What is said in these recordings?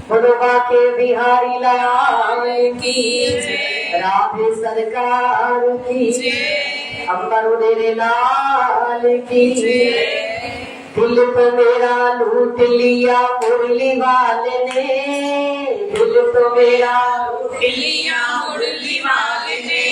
फुलवा के बिहारी लाल की राधे सरकार की अंबर डेरे लाल की। दिल तो मेरा लूट लिया मुरली वाले ने, दिल तो मेरा लूट लिया मुरली वाले ने,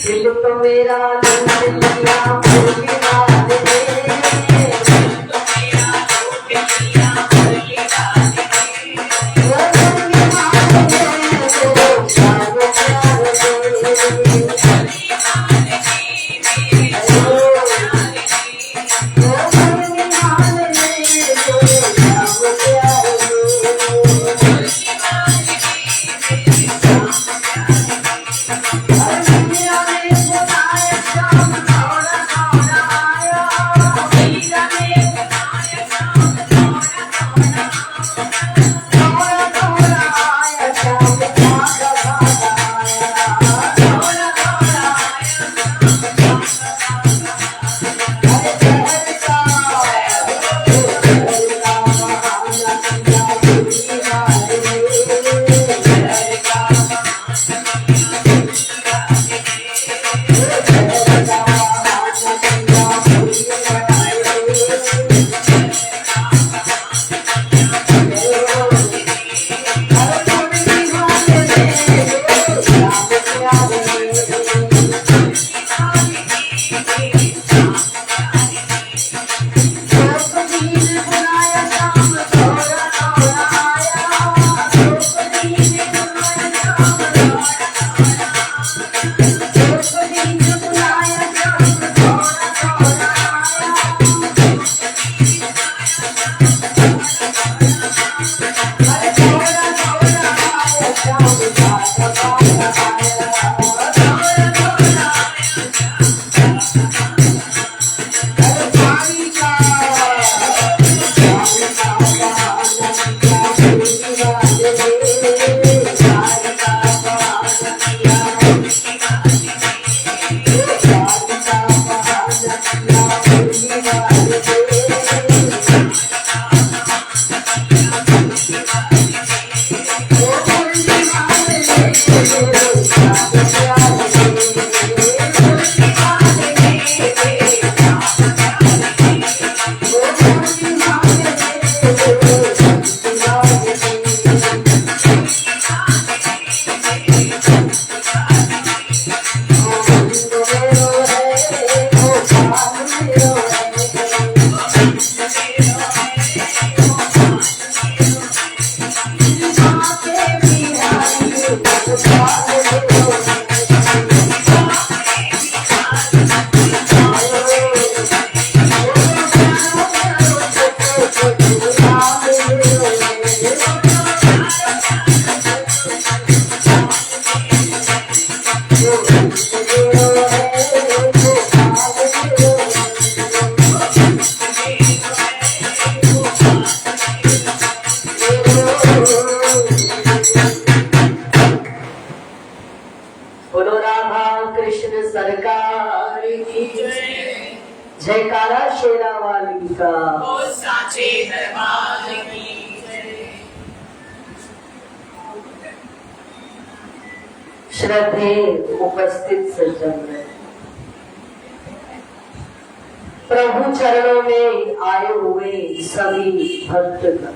दिल तो मेरा लूट लिया मुरली वाले ने, दिल तो मेरा लूट लिया मुरली वाले ने। जयकारा शेरा वाली का। ओ साचे दरबार की जय। श्रद्धे उपस्थित सज्जन, प्रभु चरणों में आए हुए सभी भक्तगण,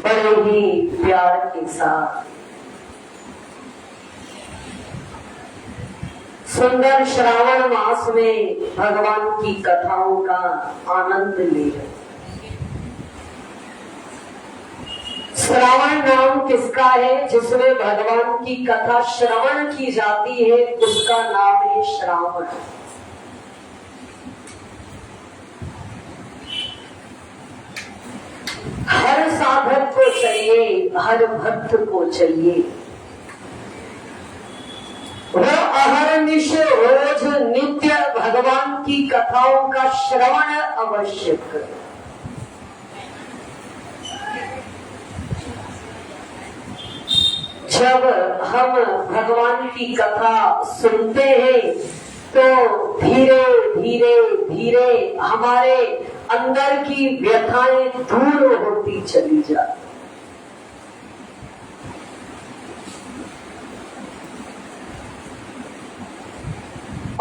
बड़े ही प्यार के साथ सुंदर श्रावण मास में भगवान की कथाओं का आनंद ले रहे। श्रावण नाम किसका है? जिसमें भगवान की कथा श्रवण की जाती है उसका नाम है श्रावण। हर साधक को चाहिए, हर भक्त को चाहिए, वह अहरनिश रोज नित्य भगवान की कथाओं का श्रवण अवश्य करे। जब हम भगवान की कथा सुनते हैं तो धीरे धीरे धीरे हमारे अंदर की व्यथाएं दूर होती चली जाती।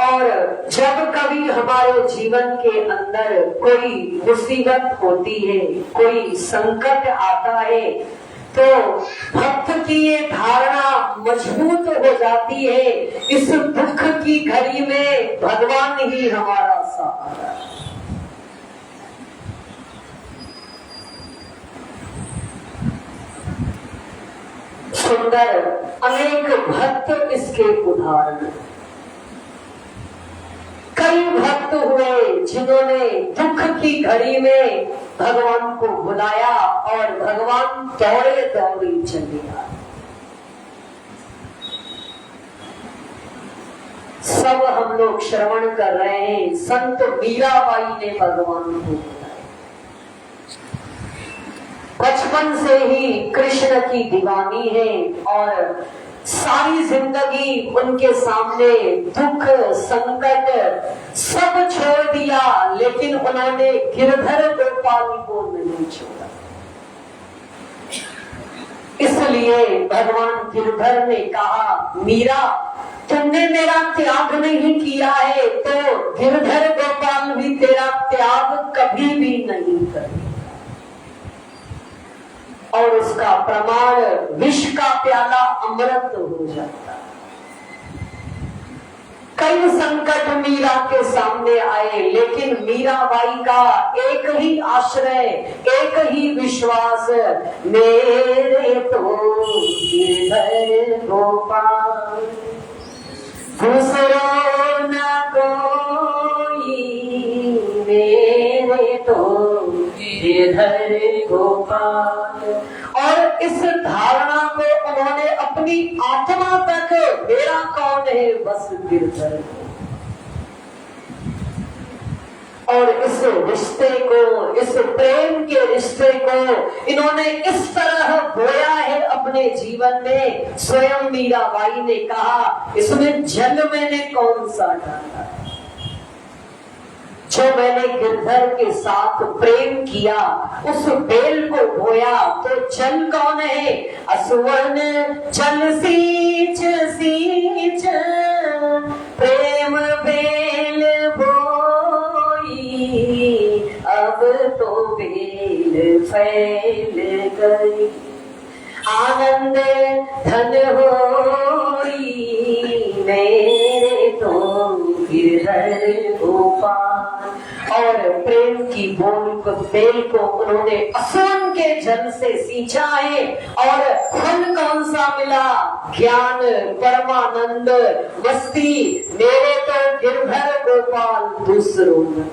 और जब कभी हमारे जीवन के अंदर कोई मुसीबत होती है, कोई संकट आता है, तो भक्त की ये धारणा मजबूत हो जाती है, इस दुख की घड़ी में भगवान ही हमारा सहारा है। सुंदर अनेक भक्त इसके उदाहरण। कई भक्त हुए जिन्होंने दुख की घड़ी में भगवान को बुलाया और भगवान दौड़े दौड़े चले आए। सब हम लोग श्रवण कर रहे हैं, संत मीराबाई ने भगवान को बुलाया। बचपन से ही कृष्ण की दीवानी है और सारी जिंदगी उनके सामने दुख संकट सब छोड़ दिया, लेकिन उन्होंने गिरधर गोपाल को नहीं छोड़ा। इसलिए भगवान गिरधर ने कहा, मीरा तुमने मेरा त्याग नहीं किया है तो गिरधर गोपाल भी तेरा त्याग कभी भी नहीं करेगा। और उसका प्रमाण विष का प्याला अमृत हो जाता। कई संकट मीरा के सामने आए, लेकिन मीराबाई का एक ही आश्रय, एक ही विश्वास, मेरे तो गिरधर गोपाल दूसरो न कोई, मेरे तो गिरधर गोपाल। और इस धारणा को उन्होंने अपनी आत्मा तक, मेरा कौन है बस गिरधर। और इस रिश्ते को, इस प्रेम के रिश्ते को इन्होंने इस तरह बोया है अपने जीवन में। स्वयं मीराबाई ने कहा, इसमें जल मैंने कौन सा डाला, जो मैंने गिरधर के साथ प्रेम किया उस बेल को बोया, तो जल कौन है? असुवन जल सींच सींच प्रेम बेल बोई, अब तो बेल फैल गई, आनंद धन होई, मेरे तो गिरधर गोपाल। और प्रेम की बेल को उन्होंने असुवन के जल से सींचा है और फल कौन सा मिला? ज्ञान, परमानंद, मस्ती, मेरे तो गिरधर गोपाल दूसरों में।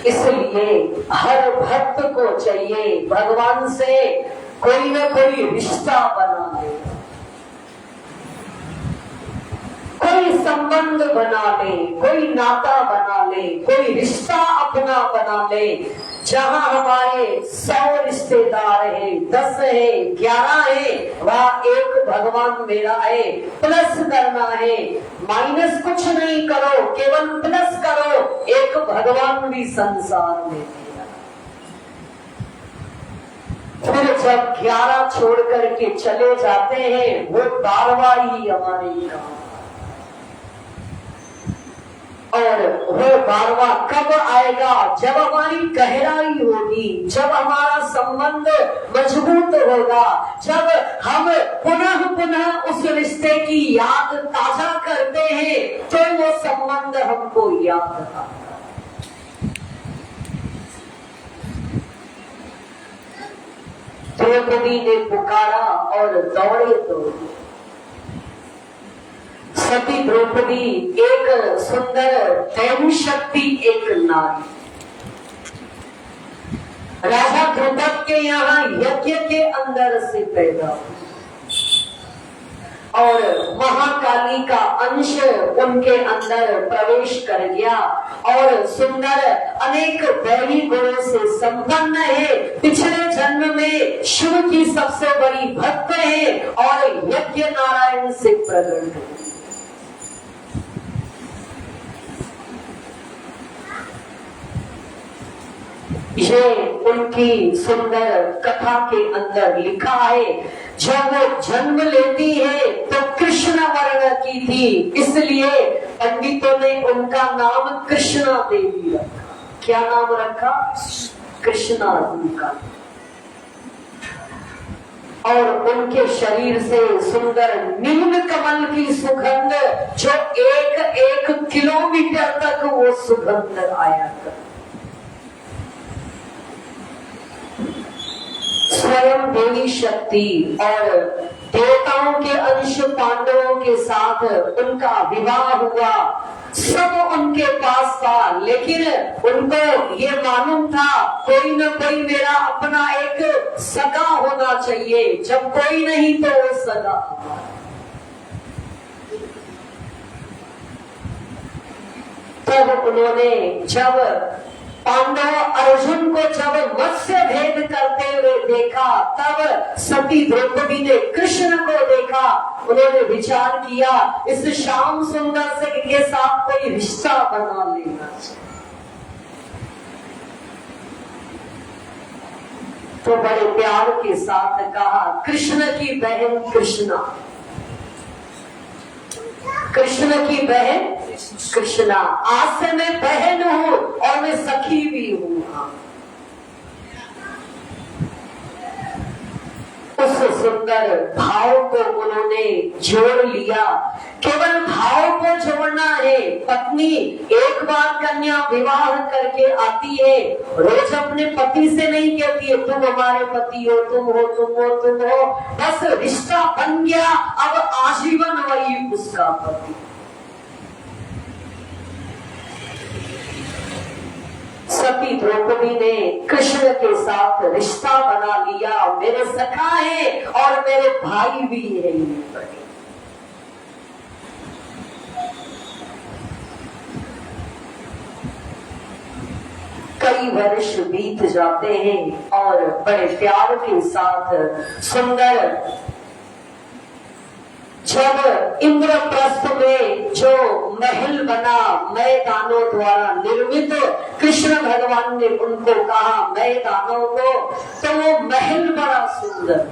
इसलिए हर भक्त को चाहिए भगवान से कोई न कोई रिश्ता बना ले, कोई संबंध बना ले, कोई नाता बना ले, कोई रिश्ता अपना बना ले, जहाँ हमारे 100 रिश्तेदार हैं, 10 हैं, 11 हैं, वहाँ एक भगवान मेरा है। प्लस करना है, माइनस कुछ नहीं करो, केवल प्लस करो। एक भगवान भी संसार में मेरा। फिर जब 11 छोड़ करके चले जाते हैं, वो 12वां ही हमारे काम। और वो 12वां कब आएगा? जब हमारी गहराई होगी, जब हमारा संबंध मजबूत होगा, जब हम पुनः पुनः उस रिश्ते की याद ताजा करते हैं, तो वो संबंध हमको याद आता है। द्रौपदी ने पुकारा और दौड़े दौड़े। सती द्रौपदी एक सुंदर दैवी शक्ति, एक नारी। राजा द्रुपद के यहाँ यज्ञ के अंदर से पैदा हुई और महाकाली का अंश उनके अंदर प्रवेश कर गया और सुंदर अनेक दैवी गुणों से संपन्न है। पिछले जन्म में शिव की सबसे बड़ी भक्त है और यज्ञ नारायण से प्रकट है। ये उनकी सुंदर कथा के अंदर लिखा है। जब वो जन्म लेती है तो कृष्ण वर्ण की थी, इसलिए पंडितों ने उनका नाम कृष्णा देवी रखा। क्या नाम रखा? कृष्णा उनका। और उनके शरीर से सुंदर नील कमल की सुगंध, जो 1-1 किलोमीटर तक वो सुगंध आया कर। स्वयं देवी शक्ति और देवताओं के अंश पांडवों के साथ उनका विवाह हुआ। सब उनके पास था, लेकिन उनको ये मालूम था कोई न कोई मेरा अपना एक सगा होना चाहिए। जब कोई नहीं तो वो सगा हुआ। तब उन्होंने जब पांडव अर्जुन को जब मत्स्य भेद करते हुए देखा, तब सती द्रौपदी ने कृष्ण को देखा। उन्होंने विचार किया इस श्याम सुंदर से के साथ कोई रिश्ता बना लेना चाहिए। तो बड़े प्यार के साथ कहा, कृष्ण की बहन कृष्णा, कृष्ण की बहन कृष्णा, आज से मैं बहन हूं और मैं सखी भी हूं। उस सुंदर भाव को उन्होंने जोड़ लिया। केवल भाव को जोड़ना है। पत्नी एक बार कन्या विवाह करके आती है, रोज अपने पति से नहीं कहती है तुम हमारे पति हो, तुम हो, तुम हो, तुम हो। बस रिश्ता बन गया, अब आजीवन वही उसका पति। सती द्रौपदी ने कृष्ण के साथ रिश्ता बना लिया। मेरे सखा है और मेरे भाई भी है। कई वर्ष बीत जाते हैं और बड़े प्यार के साथ सुंदर जब इंद्रप्रस्थ में जो महल बना मैदानों द्वारा निर्मित, कृष्ण भगवान ने उनको कहा मैदानों को, तो वो महल बड़ा सुंदर।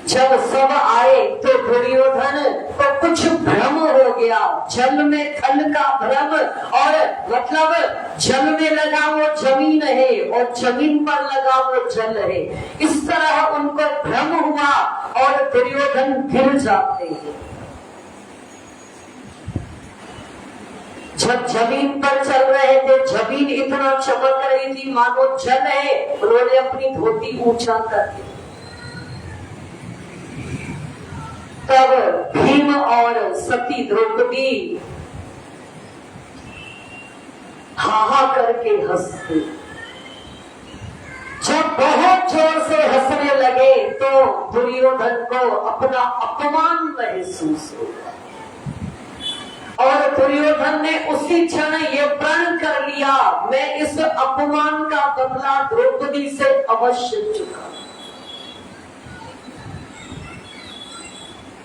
जब सब आए तो दुर्योधन को कुछ भ्रम हो गया। जल में थल का भ्रम, और मतलब जल में लगा वो जमीन है और जमीन पर लगा वो जल है। इस तरह उनको भ्रम हुआ और दुर्योधन गिर जाते हैं। जब जमीन पर चल रहे थे, जमीन इतना चमक रही थी मानो जल है। उन्होंने अपनी धोती ऊंचा कर दी। तब भीम और सती द्रौपदी हाहा करके हंसते। जब बहुत जोर से हंसने लगे तो दुर्योधन को अपना अपमान महसूस हुआ और दुर्योधन ने उसी क्षण ये प्रण कर लिया, मैं इस अपमान का बदला द्रौपदी से अवश्य चुका।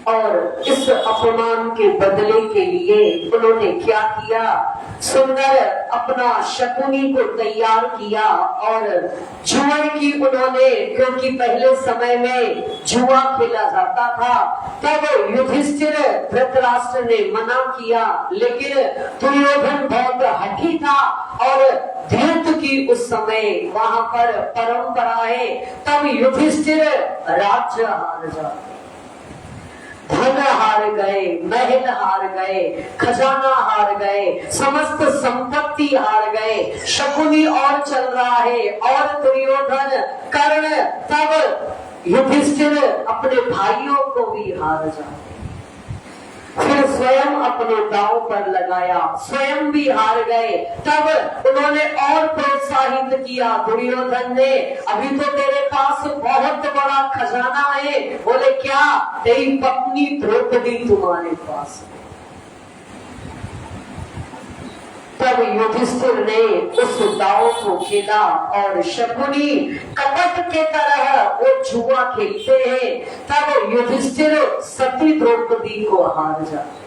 और इस अपमान के बदले के लिए उन्होंने क्या किया, सुंदर अपना शकुनी को तैयार किया और जुए की उन्होंने, क्योंकि पहले समय में जुआ खेला जाता था, तब युधिष्ठिर धृतराष्ट्र ने मना किया, लेकिन दुर्योधन बहुत हठी था और धृत की उस समय वहां पर परंपरा है, तब युधिष्ठिर राज्य हार जाते, धन हार गए, महल हार गए, खजाना हार गए, समस्त संपत्ति हार गए, शकुनी और चल रहा है और दुर्योधन कर्ण, तब युधिष्ठिर अपने भाइयों को भी हार जाते, फिर स्वयं अपने दांव पर लगाया, स्वयं भी हार गए, तब उन्होंने और प्रोत्साहित किया दुर्योधन ने, अभी तो तेरे पास बहुत बड़ा खजाना है, बोले क्या, तेरी पत्नी द्रौपदी तुम्हारे पास है। तब युधिष्ठिर ने उस दाव को खेला और शकुनी कपट के तरह वो जुआ खेलते हैं, तब युधिष्ठिर सती द्रौपदी को हार जाते,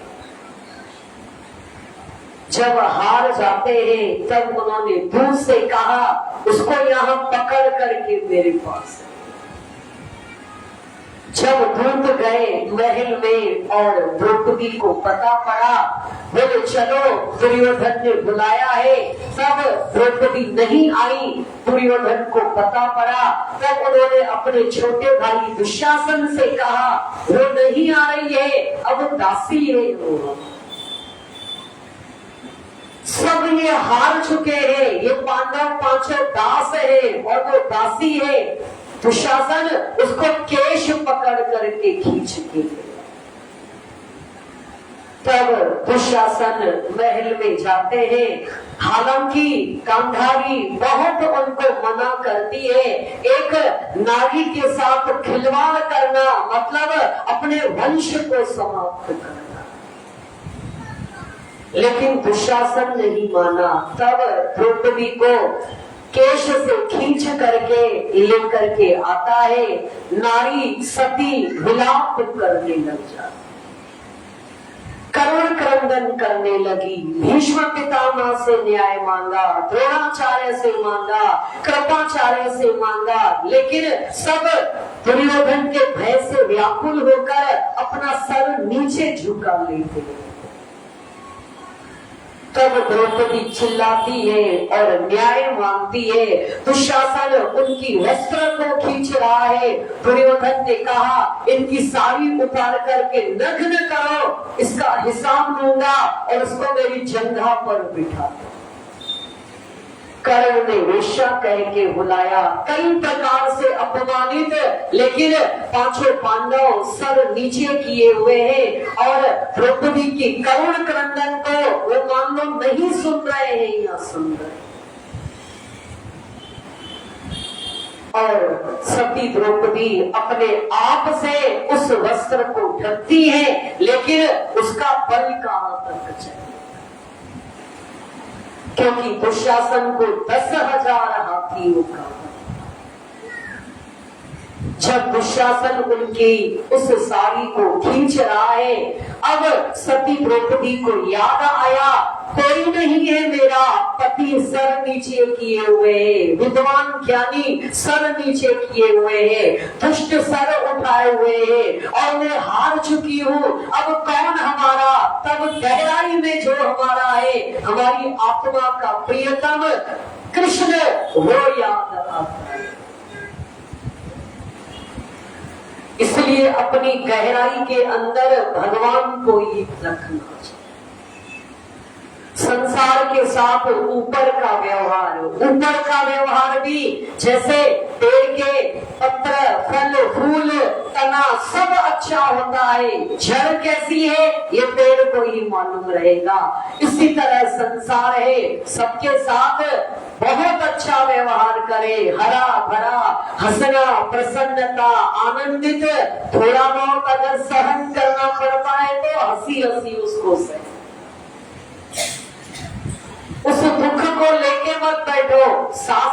जब हार जाते हैं तब उन्होंने दूर से कहा, उसको यहाँ पकड़ करके मेरे पास। जब दूत गए महल में और द्रौपदी को पता पड़ा, बोले चलो दुर्योधन ने बुलाया है, तब द्रौपदी नहीं आई, दुर्योधन को पता पड़ा, तब उन्होंने अपने छोटे भाई दुशासन से कहा, वो नहीं आ रही है, अब दासी है वो, सब ये हार चुके हैं, ये पांडव पांचों दास है और वो दासी है। दुशासन उसको केश पकड़ करके खींच के गया। तब दुशासन महल में जाते हैं, हालांकि गांधारी बहुत उनको मना करती है, एक नारी के साथ खिलवाड़ करना मतलब अपने वंश को समाप्त करना, लेकिन दुशासन नहीं माना। तब द्रौपदी को केश से खींच करके लेकर के आता है, नारी सती विलाप करने लग जाती, करुण क्रंदन करने लगी, भीष्म पितामह से न्याय मांगा, द्रोणाचार्य से मांगा, कृपाचार्य से मांगा, लेकिन सब दुर्योधन के भय से व्याकुल होकर अपना सर नीचे झुका लेते हैं। तब द्रौपदी चिल्लाती है और न्याय मांगती है, दुशासन उनकी वस्त्र को खींच रहा है। दुर्योधन ने कहा, इनकी साड़ी उतार करके नग्न करो, इसका हिसाब लूंगा और उसको मेरी जंघा पर बिठा दो। कर्ण ने वेश्या कह के बुलाया, कई प्रकार से अपमानित, लेकिन पांचों पांडव सर नीचे किए हुए हैं और द्रौपदी की करुण क्रंदन को वो मान लो नहीं सुन रहे हैं या सुन रहे। और सती द्रौपदी अपने आप से उस वस्त्र को ढकती है, लेकिन उसका बल कहां तक चले, क्योंकि दुशासन को 10,000 हाथियों का। जब दुशासन उनकी उस साड़ी को खींच रहा है, अब सती द्रौपदी को याद आया, कोई नहीं है मेरा पति सर नीचे किए हुए है, विद्वान ज्ञानी सर नीचे किए हुए है, दुष्ट सर उठाए हुए है और मैं हार चुकी हूँ, अब कौन हमारा, तब गहराई में जो हमारा है, हमारी आत्मा का प्रियतम कृष्ण, वो याद आता है। इसलिए अपनी गहराई के अंदर भगवान को ही रखना चाहिए। संसार के साथ ऊपर का व्यवहार भी, जैसे पेड़ के पत्र, फल, फूल, तना सब अच्छा होता है, जड़ कैसी है ये पेड़ को ही मालूम रहेगा। इसी तरह संसार है, सबके साथ बहुत अच्छा व्यवहार करे, हरा भरा, हंसना, प्रसन्नता, आनंदित, थोड़ा बहुत अगर सहन करना पड़ता है तो हंसी हंसी उसको सहे।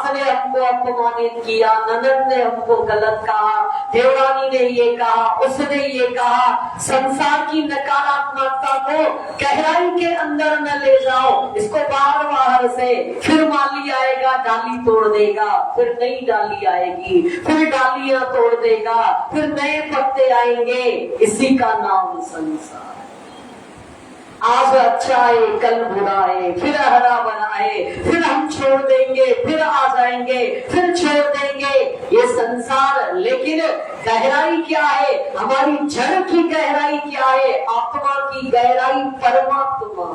सास ने हमको अपमानित किया, ननद ने हमको गलत कहा, देवरानी ने ये कहा, उसने ये कहा। संसार की नकारात्मकता को गहराई के अंदर न ले जाओ, इसको बाहर बाहर से। फिर माली आएगा, डाली तोड़ देगा, फिर नई डाली आएगी, फिर डालियां तोड़ देगा, फिर नए पत्ते आएंगे। इसी का नाम संसार। आज अच्छा है, कल बुरा है, फिर हरा बना है, फिर हम छोड़ देंगे, फिर आ जाएंगे, फिर छोड़ देंगे। ये संसार। लेकिन गहराई क्या है? हमारी जड़ की गहराई क्या है? आत्मा की गहराई परमात्मा।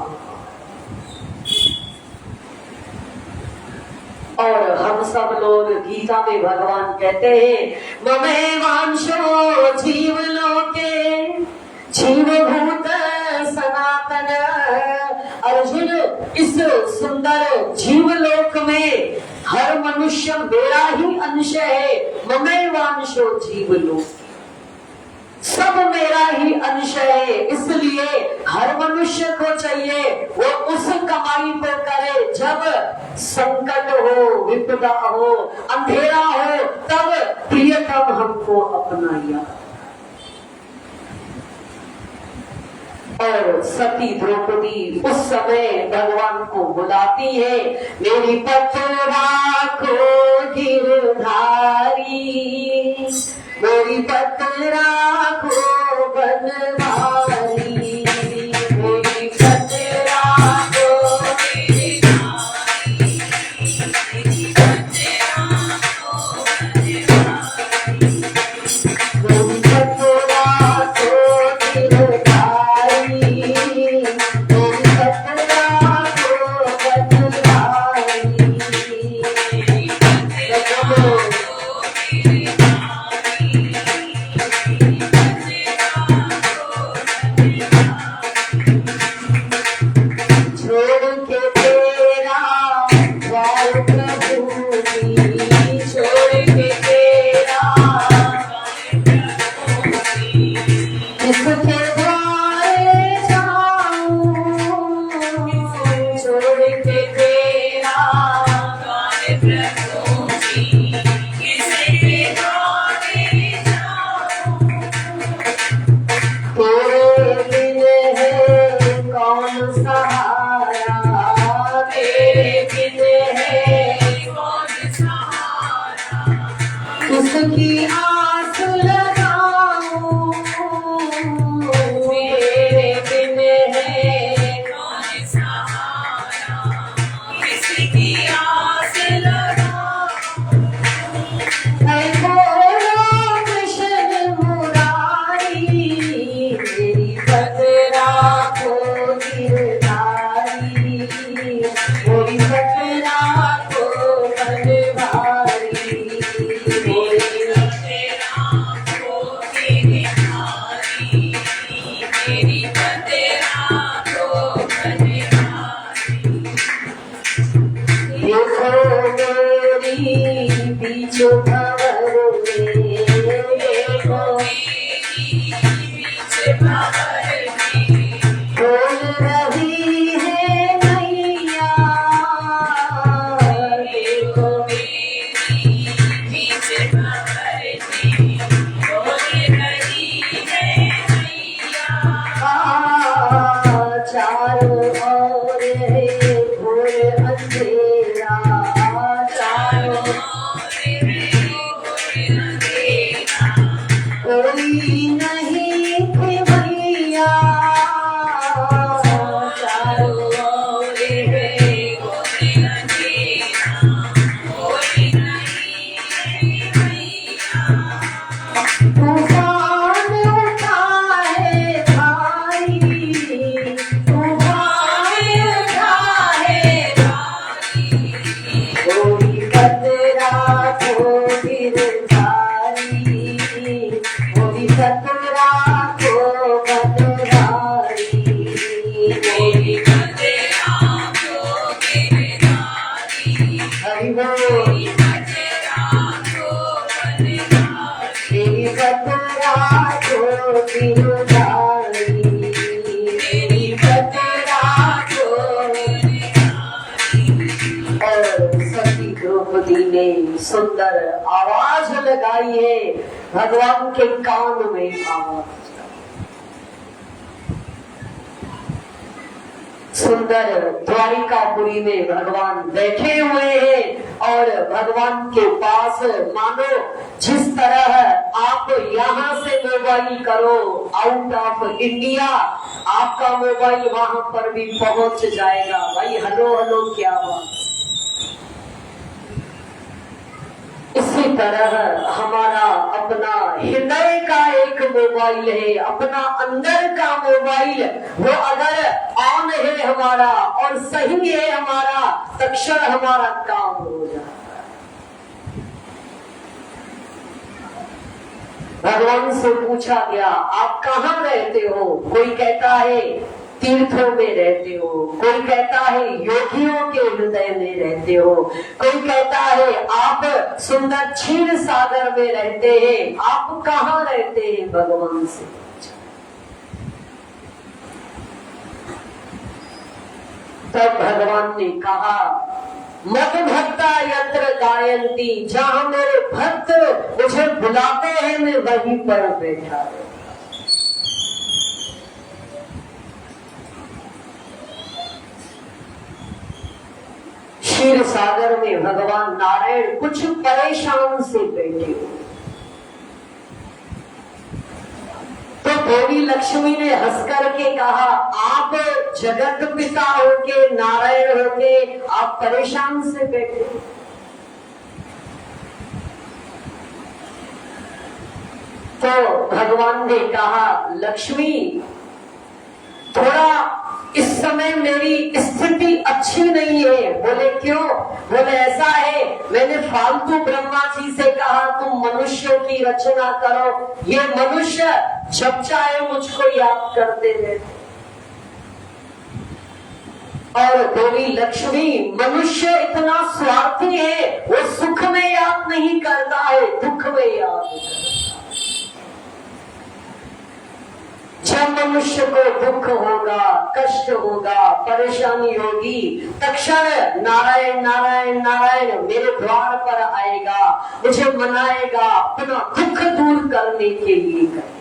और हम सब लोग, गीता में भगवान कहते हैं ममेवांशो जीवलोके जीवभूत सनातन। अर्जुन, इस सुंदर जीवलोक में हर मनुष्य मेरा ही अंश है। ममेवांशो जीवलोक, सब मेरा ही अंश है। इसलिए हर मनुष्य को चाहिए वो उस कमाई को करे जब संकट हो, विपदा हो, अंधेरा हो, तब प्रियतम हमको अपना याद। और सती द्रौपदी उस समय भगवान को बुलाती है, मेरी पत्रा को गिरधारी, मेरी पत्रा को बनवारी, मेरी पत्रा को गिरधारी, मेरी पत्रा को बनवारी, मेरी पत्रा को गिरधारी। ने सुंदर आवाज लगाई है, भगवान के कान में आवाज। सुंदर द्वारिकापुरी में भगवान बैठे हुए हैं और भगवान के पास मानो जिस तरह आप यहाँ से मोबाइल करो आउट ऑफ इंडिया, आपका मोबाइल वहां पर भी पहुंच जाएगा। भाई हेलो हेलो क्या बात। इसी तरह हमारा अपना हृदय का एक मोबाइल है, अपना अंदर का मोबाइल, वो अगर ऑन है हमारा और सही है हमारा, तक्षण हमारा काम हो जाता है। भगवान से पूछा गया आप कहाँ रहते हो? कोई कहता है तीर्थों में रहते हो, कोई कहता है योगियों के हृदय में रहते हो, कोई कहता है आप सुंदर क्षीर सागर में रहते हैं। आप कहाँ रहते हैं? भगवान से। तब भगवान ने कहा मद भक्ता यत्र गायंती, जहां मेरे भक्त मुझे बुलाते हैं मैं वहीं पर बैठा हूं। क्षीर सागर में भगवान नारायण कुछ परेशान से बैठे हुए, तो देवी लक्ष्मी ने हंस करके कहा आप जगत पिता होके, नारायण होके आप परेशान से बैठे। तो भगवान ने कहा लक्ष्मी थोड़ा इस समय मेरी स्थिति अच्छी नहीं है। बोले क्यों? बोले ऐसा है मैंने फालतू ब्रह्मा जी से कहा तुम मनुष्यों की रचना करो, ये मनुष्य जब चाहे मुझको याद करते रहते। और देवी लक्ष्मी मनुष्य इतना स्वार्थी है, वो सुख में याद नहीं करता है, दुख में याद करता है। जब मनुष्य को दुख होगा, कष्ट होगा, परेशानी होगी, तक्षण नारायण नारायण नारायण मेरे द्वार पर आएगा, मुझे मनाएगा, अपना दुख दूर करने के लिए करेगा।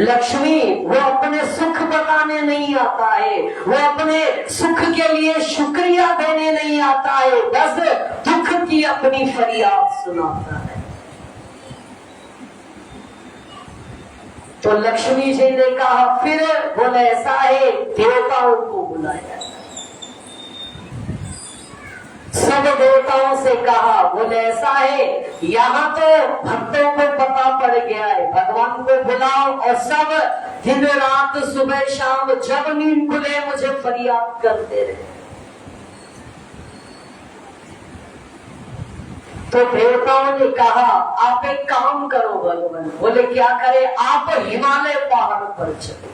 लक्ष्मी वो अपने सुख बताने नहीं आता है, वो अपने सुख के लिए शुक्रिया देने नहीं आता है, बस दुख की अपनी फरियाद सुनाता है। तो लक्ष्मी जी ने कहा फिर? बोले ऐसा है देवताओं को बुलाया। सब देवताओं से कहा। बोले ऐसा है यहाँ तो भक्तों को पता पड़ गया है, भगवान को बुलाओ और सब दिन रात सुबह शाम जब नींद खुले मुझे फरियाद करते रहे। तो देवताओं ने कहा आप एक काम करो भगवान। बोले क्या करे? आप हिमालय पहाड़ पर चले।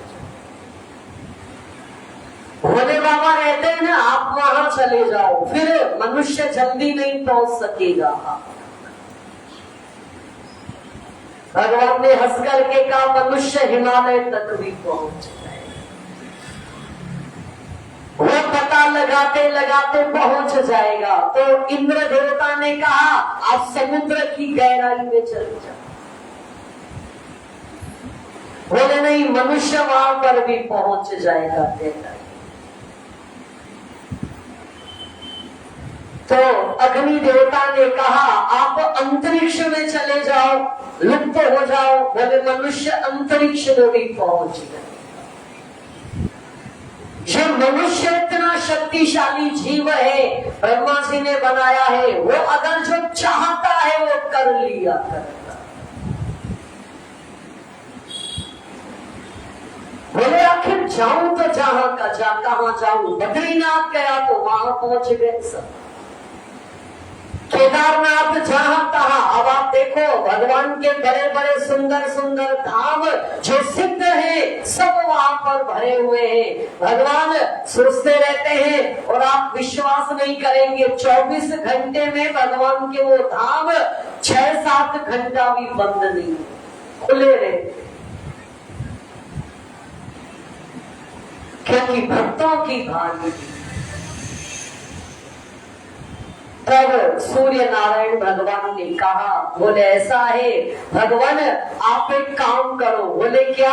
भोले बाबा रहते हैं ना, आप वहां चले जाओ, फिर मनुष्य जल्दी नहीं पहुंच सकेगा। भगवान ने हंस करके कहा मनुष्य हिमालय तक भी पहुंच जाए। वो पता लगाते लगाते पहुंच जाएगा। तो इंद्र देवता ने कहा आप समुद्र की गहराई में चले जाओ। बोले नहीं मनुष्य वहां पर भी पहुंच जाएगा गहराई। तो अग्नि देवता ने कहा आप अंतरिक्ष में चले जाओ, लुप्त हो जाओ। बोले मनुष्य अंतरिक्ष में भी पहुंच जाए। जो मनुष्य इतना शक्तिशाली जीव है, ब्रह्मा जी ने बनाया है, वो अगर जो चाहता है वो कर लिया करेगा। बोले आखिर जाऊं तो जहां का कहां जाऊं? बद्रीनाथ गया तो वहां पहुंच गए सब, केदारनाथ जहां तहां। अब आप देखो भगवान के बड़े बड़े सुंदर सुंदर धाम जो सिद्ध है सब वहां पर भरे हुए हैं। भगवान सोचते रहते हैं और आप विश्वास नहीं करेंगे 24 घंटे में भगवान के वो धाम 6-7 घंटा भी बंद नहीं खुले रहते, क्योंकि भक्तों की भागी। तब सूर्य नारायण भगवान ने कहा, बोले ऐसा है भगवान, आप एक काम करो। बोले क्या?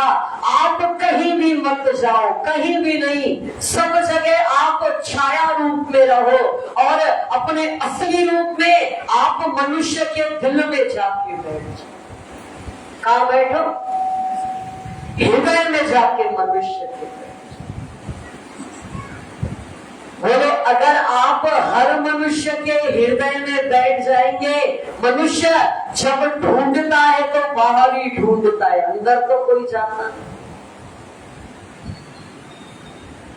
आप कहीं भी मत जाओ, कहीं भी नहीं, सब जगह आप छाया रूप में रहो और अपने असली रूप में आप मनुष्य के दिल में जाके बैठो। कहाँ बैठो? हृदय में जाके मनुष्य के। बोले अगर आप हर मनुष्य के हृदय में बैठ जाएंगे, मनुष्य जब ढूंढता है तो बाहर ही ढूंढता है, अंदर तो कोई जाता नहीं।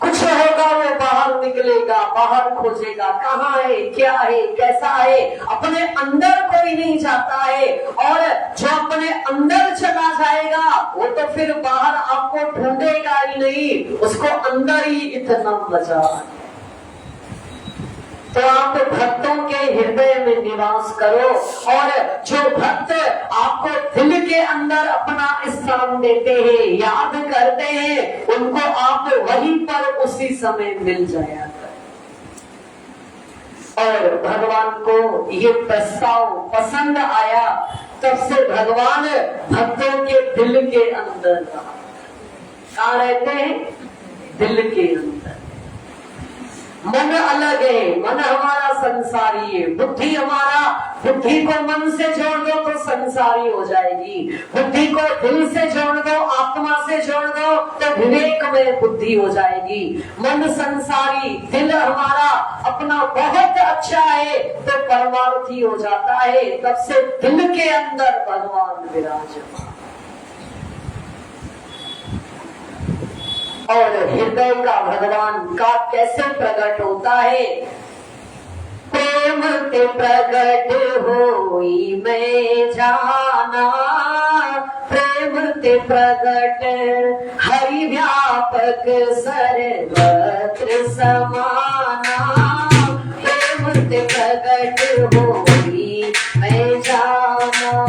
कुछ होगा वो बाहर निकलेगा, बाहर खोजेगा, कहाँ है, क्या है, कैसा है, अपने अंदर कोई नहीं जाता है। और जो अपने अंदर चला जाएगा वो तो फिर बाहर आपको ढूंढेगा ही नहीं, उसको अंदर ही इतना मजा है। तो आप भक्तों के हृदय में निवास करो और जो भक्त आपको दिल के अंदर अपना स्थान देते हैं, याद करते हैं, उनको आप वहीं पर उसी समय मिल जाया करें। और भगवान को ये प्रस्ताव पसंद आया, तब से भगवान भक्तों के दिल के अंदर रहा। कहाँ रहते हैं? दिल के अंदर। मन अलग है, मन हमारा संसारी है, बुद्धि हमारा, बुद्धि को मन से जोड़ दो तो संसारी हो जाएगी, बुद्धि को दिल से जोड़ दो, आत्मा से जोड़ दो तो विवेक में बुद्धि हो जाएगी। मन संसारी, दिल हमारा अपना बहुत अच्छा है तो परमार्थी हो जाता है। तब से दिल के अंदर भगवान विराजमान। और हृदय का भगवान का कैसे प्रकट होता है? प्रेम ते प्रकट होई मैं जाना, प्रेम ते प्रकट हरि व्यापक सर्वत्र समाना, प्रेम ते प्रकट होई मैं जाना।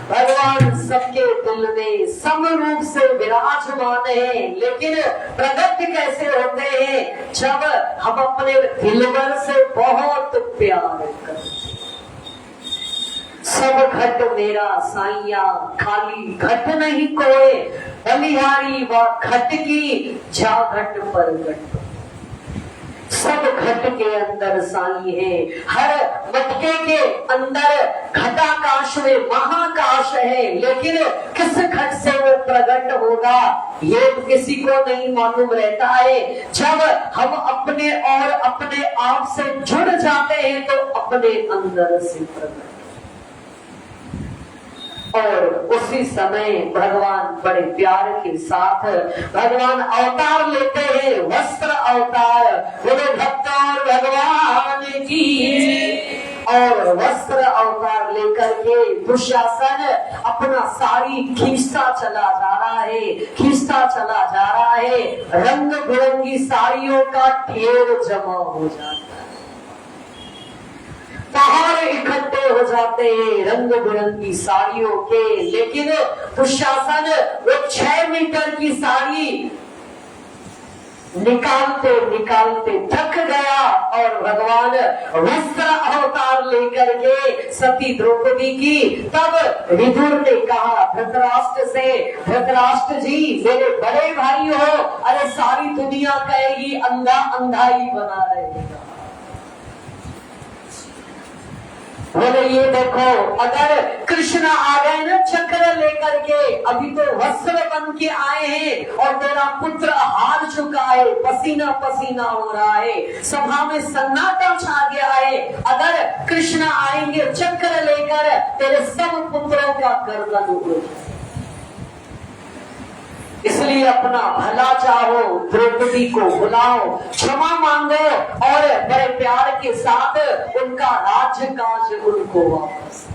भगवान सबके दिल में समरूप से विराजमान है, लेकिन प्रकट कैसे होते हैं? जब हम अपने दिलवर से बहुत प्यार करते। सब घट मेरा साइया, खाली घट नहीं कोई, बलिहारी व घट की जा घट पर घट। सब घट के अंदर साई है, हर मटके के अंदर घटाकाश में महाकाश है, लेकिन किस घट से वो प्रकट होगा ये किसी को नहीं मालूम रहता है। जब हम अपने और अपने आप से जुड़ जाते हैं तो अपने अंदर से प्रकट। और उसी समय भगवान बड़े प्यार के साथ भगवान अवतार लेते हैं, वस्त्र अवतार। बोले भक्त और भगवान की। और वस्त्र अवतार लेकर के दुशासन अपना साड़ी खींचता चला जा रहा है, खींचता चला जा रहा है। रंग बिरंगी साड़ियों का ढेर जमा हो जाता है, पहाड़ इकट्ठे हो जाते हैं रंग बिरंगी साड़ियों के। लेकिन दुशासन वो 6 मीटर की साड़ी निकालते निकालते थक गया और भगवान वस्त्र अवतार लेकर के सती द्रौपदी की। तब विदुर ने कहा धृतराष्ट्र से, धृतराष्ट्र जी मेरे बड़े भाई हो, अरे सारी दुनिया कहेगी अंधा अंधा ही बना रहेगा। बोले ये देखो, अगर कृष्ण आ गए ना चक्र लेकर के, अभी तो वस्त्र बन के आए हैं और तेरा पुत्र हार चुका है, पसीना पसीना हो रहा है, सभा में सन्नाटा छा गया है। अगर कृष्ण आएंगे चक्र लेकर, तेरे सब पुत्रों का गर्दन उड़ जाए। इसलिए अपना भला चाहो, द्रौपदी को बुलाओ, क्षमा मांगो और बड़े प्यार के साथ उनका राज्य काज उनको वापस।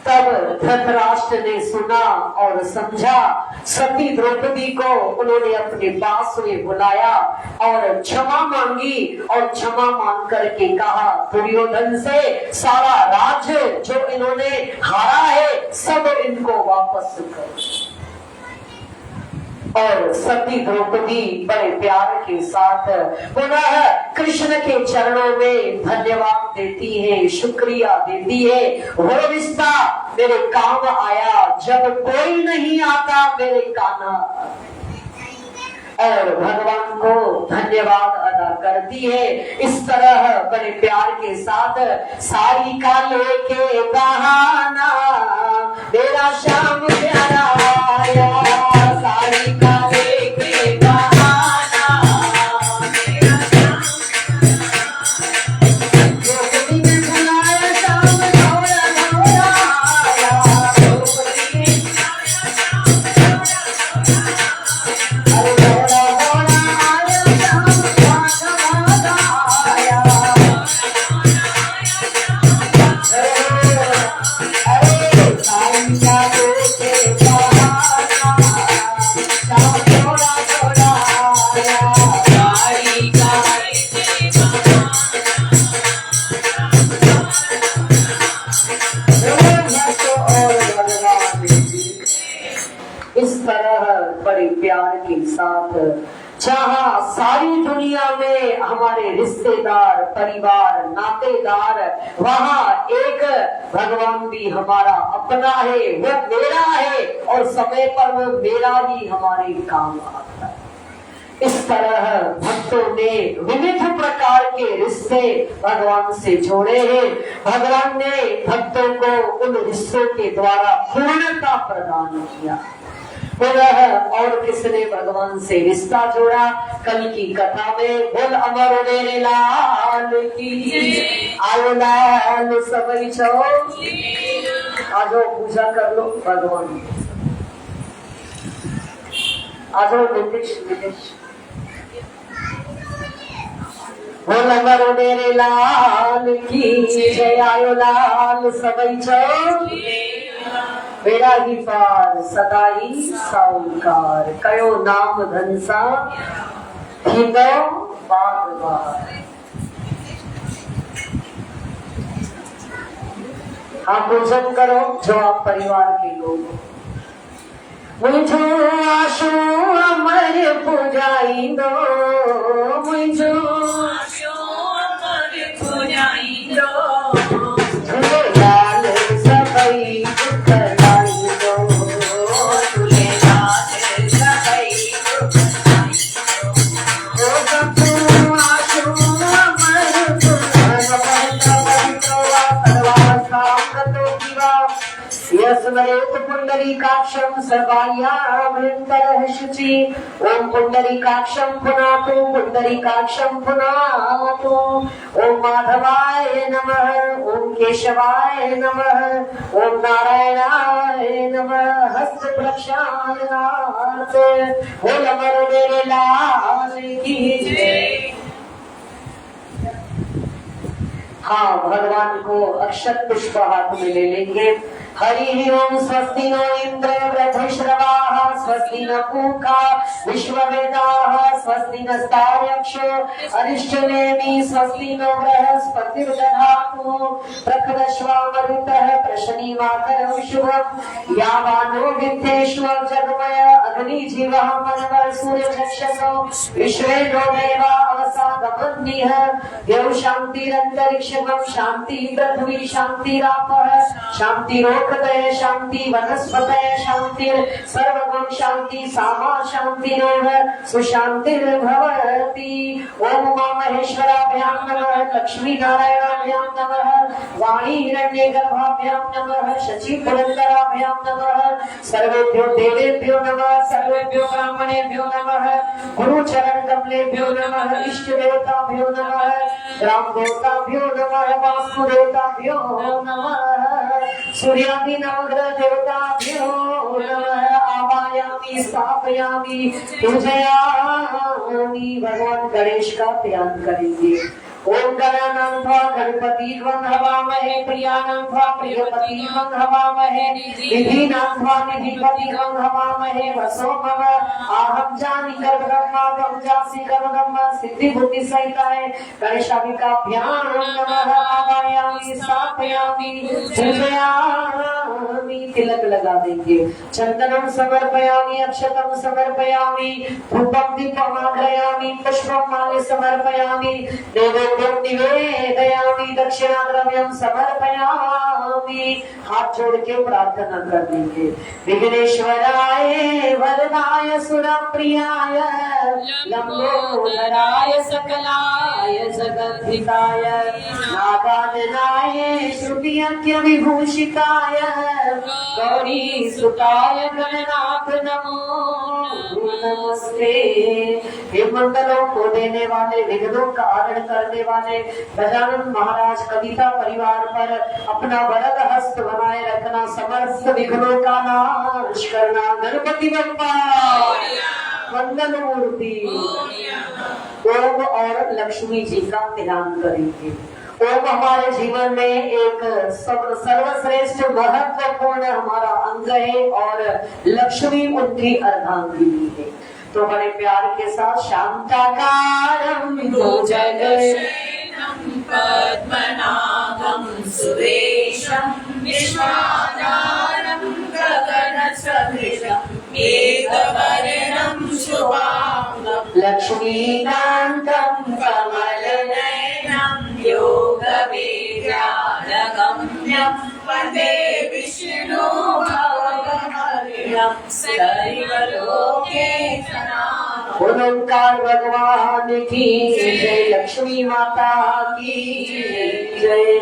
तब धृतराष्ट्र ने सुना और समझा, सती द्रौपदी को उन्होंने अपने पास में बुलाया और क्षमा मांगी और क्षमा मांग करके कहा दुर्योधन से सारा राज्य जो इन्होंने हारा है सब इनको वापस करो। और सती द्रौपदी बड़े प्यार के साथ पुनः कृष्ण के चरणों में धन्यवाद देती है, शुक्रिया देती है। वो रिश्ता मेरे काम आया जब कोई नहीं आता मेरे काना, और भगवान को धन्यवाद अदा करती है। इस तरह बड़े प्यार के साथ साड़ी का लेके बहाना मेरा श्याम प्यारा आया, साड़ी का लेके बहाना मेरा श्याम, द्रौपदी ने बुलाया श्याम दौड़ा दौड़ा आया, द्रौपदी ने बुलाया श्याम दौड़ा दौड़ा इस तरह बड़े प्यार के साथ जहाँ सारी दुनिया में हमारे रिश्तेदार, परिवार, नातेदार, वहाँ एक भगवान भी हमारा अपना है, वो मेरा है और समय पर वो मेरा ही हमारे काम आता है। इस तरह भक्तों ने विविध प्रकार के रिश्ते भगवान से जोड़े हैं। भगवान ने भक्तों को उन रिश्तों के द्वारा पूर्णता प्रदान किया। और किसने भगवान से रिश्ता जोड़ा? कल की कथा में बोल अमर मेरे लाल की, आयो लाल सबई छो, आजो पूजा कर लो भगवान, आजो नीतीश नीतीश बोल अमर मेरे लाल की जय, आयो लाल सबई छो, बेड़ा ही पार सदाई साउकार, कयो नाम धनसा थींदो बार बार। हाँ पूजन करो जो आप परिवार के लोग, मुझो आशो अमर पुजाई दो, मुझो आशो अमर पुजाई दो, लाल सबई पुंडरीकाक्षं सर्वायाभ्यन्तरः शुचि, ओम पुंडरीकाक्षं पुनातु, पुंडरीकाक्षं पुनातु, ओम माधवाय नमः, ओम केशवाय नमः, ओम नारायणाय नमः। हस्त प्रक्षालनार्थ बोल अमर मेरे लाल की जय। हाँ, भगवान को अक्षत पुष्प हाथ में ले लेंगे। हरि ओम स्वस्ति नो इंद्र वृद्धश्रवाः, स्वस्ति न पूषा विश्ववेदाः, स्वस्ति नस्तार्क्ष्यो अरिष्टनेमि, स्वस्ति नो बृहस्पतिर्दधातु, प्रखरश्वामरुतः प्रशनिवाकरं शुभम्, यावानो विद्येष्व जगमय अग्निजीवः मनवः सूर्यचक्षसो विश्वे नो देवा अवसादमन्निः, देव शान्तिरन्तरिक्षगं शान्ति पृथ्वी शान्तिरापः शान्तिरो शांति वनस्पतय शांति सर्वगुण शांति सामा शांतिरेव सुशांतिर्भवति। ओम उमा महेश्वराभ्यां नमः, लक्ष्मी नारायणाभ्यां नमः, वाणी हिरण्यगर्भाभ्यां नमः, शचि पुरंदराभ्यां नमः, सर्वेभ्यो देवेभ्यो नमः, सर्वेभ्यो ब्राह्मणेभ्यो नमः, गुरु चरण कमलेभ्यो नमः, इष्ट देवताभ्यो नमः, ग्राम देवताभ्यो नमः, वास्तु देवताभ्यो नमः, सूर्यादि नवग्रह देवताभ्यो नमः। आवायामि स्थापयामि पूजयामि। भगवान गणेश का ध्यान करेंगे। ओम गणानां त्वा गणपति हवामहे, प्रियाणां त्वा प्रियपति हवामहे, निधीनां त्वा निधिपति हवामहे, वसो मम आहं जानि कर ब्रह्मा त्वं जासि कर ब्रह्म, सिद्धि बुद्धि सहिताय गणेशाभिकाभ्यां नमः। आवायामि स्थापयामि पूजयामि। में तिलक लगा देंगे। चंदनम समर्पयामि अक्षतम समर्पयामि धूपम दीपम आग्रयामि पुष्पम माल्य समर्पयामि नैवेद्यम निवेदयामि दक्षिणा द्रव्यम समर्पयामि। हाथ जोड़ के प्रार्थना कर लेंगे। विघ्नेश्वराय वरदाय सुरप्रियाय लंबोदराय सकलाय जगद्धिताय नागाननाय श्रुतियज्ञ विभूषिताय गौरी सुताय गणनाथ नमो नमस्ते। हे मंगलों को देने वाले विघ्नों का हरण करने वाले गजानन महाराज कविता परिवार पर अपना वरद हस्त बनाए रखना, समस्त विघ्नों का नाश करना। गणपति बप्पा मंगल मूर्ति। ओम और लक्ष्मी जी का ध्यान करेंगे। ओम हमारे जीवन में एक सर्वश्रेष्ठ महत्वपूर्ण हमारा अंग है और लक्ष्मी उनकी अर्धांगिनी है। तो बड़े प्यार के साथ शांताकारं भुजगशयनं पद्मनाभं सुरेशं विश्वाधारं गगनसदृशं मेघवर्णं शुभांगं लक्ष्मीकान्तं कमलनयनं योगविद्यानगम्यं वन्दे विष्णु भवहरिं सर्वलोकेशनाथं। ओंकार भगवान की जय, लक्ष्मी माता की जय।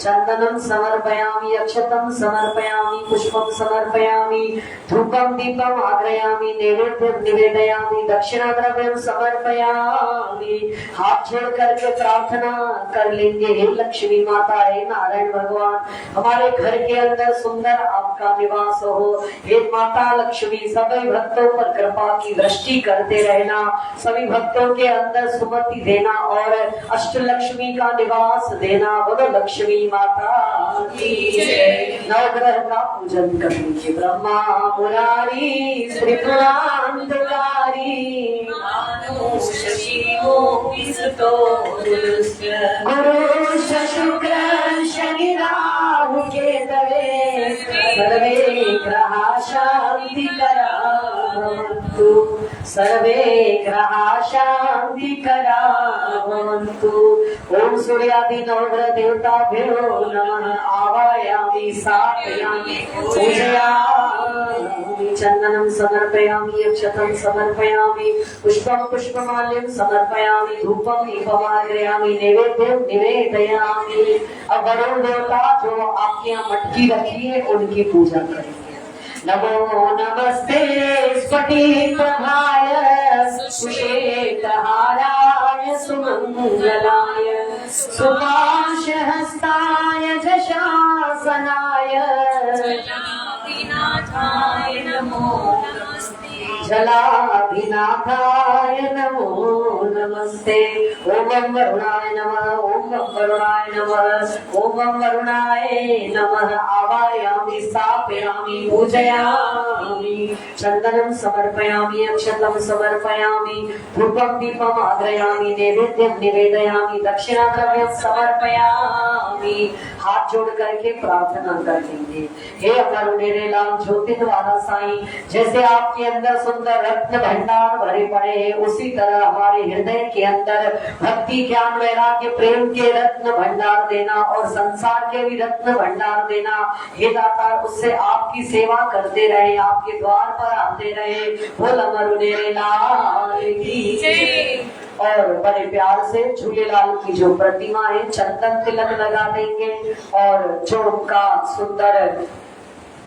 चंदनम समर्पयामि अक्षतम समर्पयामि पुष्पम समर्पयामि धूपम दीपम आग्रयामि नैवेद्यम निवेदयामि दक्षिणा द्रव्यम समर्पयामि। हाथ जोड़ करके प्रार्थना कर लेंगे। हे लक्ष्मी माता, हे नारायण भगवान, हमारे घर के अंदर सुंदर आपका निवास हो। हे माता लक्ष्मी, सभी भक्तों पर कृपा की दृष्टि करते रहना, सभी भक्तों के अंदर सुमति देना और अष्टलक्ष्मी का निवास देना। बोलो लक्ष्मी माता की जय। नवग्रह का पूजन कर लीजिए। ब्रह्मा मुरारी त्रिपुरांतकारी गुरु शुक्र शनि राहु केतवे सर्वे ग्रहा शांति करा भवन्तु, सर्वे ग्रहा शांति करा भवन्तु। ओम सूर्यादि नवग्रह देवताभ्यो नमः। आवायामि स्थापयामि पूजयामि। चंदनं समर्पयामि अक्षतं समर्पयामि पुष्पं पुष्पमाल्यं समर्पयामि धूपं दीपमाग्रयामि नैवेद्यं निवेदयामि। अब वरुण देवता जो आपके यहाँ मटकी रखी है उनकी पूजा करेंगे। नमो नमस्ते स्फटिकप्रभाय सुश्वेतहाराय सुमंगलाय सुपाशहस्ताय जशासनाय जलाधिनाथाय नमो नमस्ते। जलाधिनाथाय नमो नमस्ते। ओम वरुणाय नमः, ओम वरुणाय नमः, ओम वरुणाय नमः। आवायामि स्थापयामि पूजयामि। चंदनं समर्पयामि अक्षतं समर्पयामि धूपं दीपम् आग्रयामि नैवेद्यं निवेदयामि दक्षिणा द्रव्यं समर्पयामि। हाथ जोड़ करके प्रार्थना कर लेंगे। हे अमर मेरे लाल ज्योति द्वारा साईं, जैसे आपके अंदर सुंदर रत्न भंडार भरे पड़े हैं उसी तरह हमारे हृदय के अंदर भक्ति ज्ञान वैराग्य प्रेम के रत्न भंडार देना और संसार के भी रत्न भंडार देना। हे दाता, उससे आपकी सेवा करते रहे, आपके द्वार पर आते रहे। बोल अमर मेरे लाल की जय। और बड़े प्यार से झूलेलाल की जो प्रतिमा है चंदन तिलक लगा देंगे और जो उनका सुंदर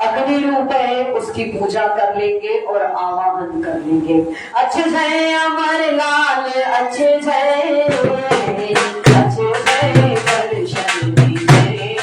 अग्नि रूप है उसकी पूजा कर लेंगे और आवाहन कर लेंगे। अच्छे जय अमर लाल, अच्छे जय, अच्छे जय दर्शन दीजिए।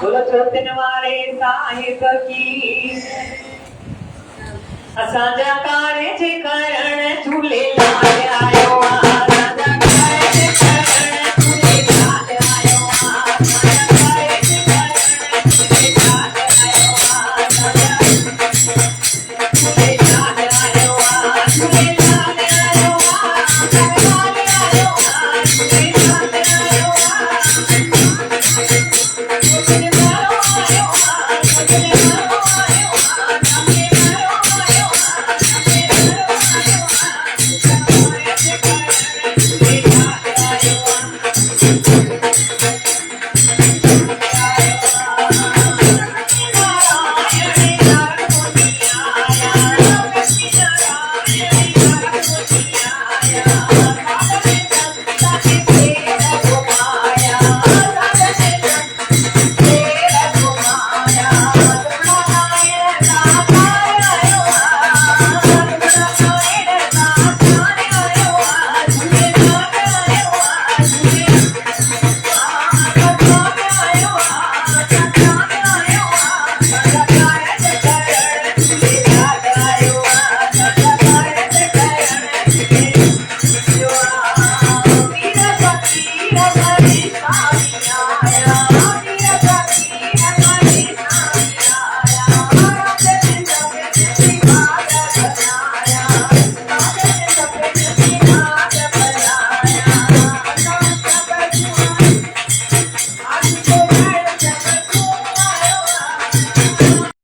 बोलो चौथन वारे साहिब की असांजा कारज करण झूलेलाल आयो असांजा कारज करण झूलेलाल आयो असांजा कारज करण झूलेलाल आयो झूलेलाल आयो झूलेलाल आयो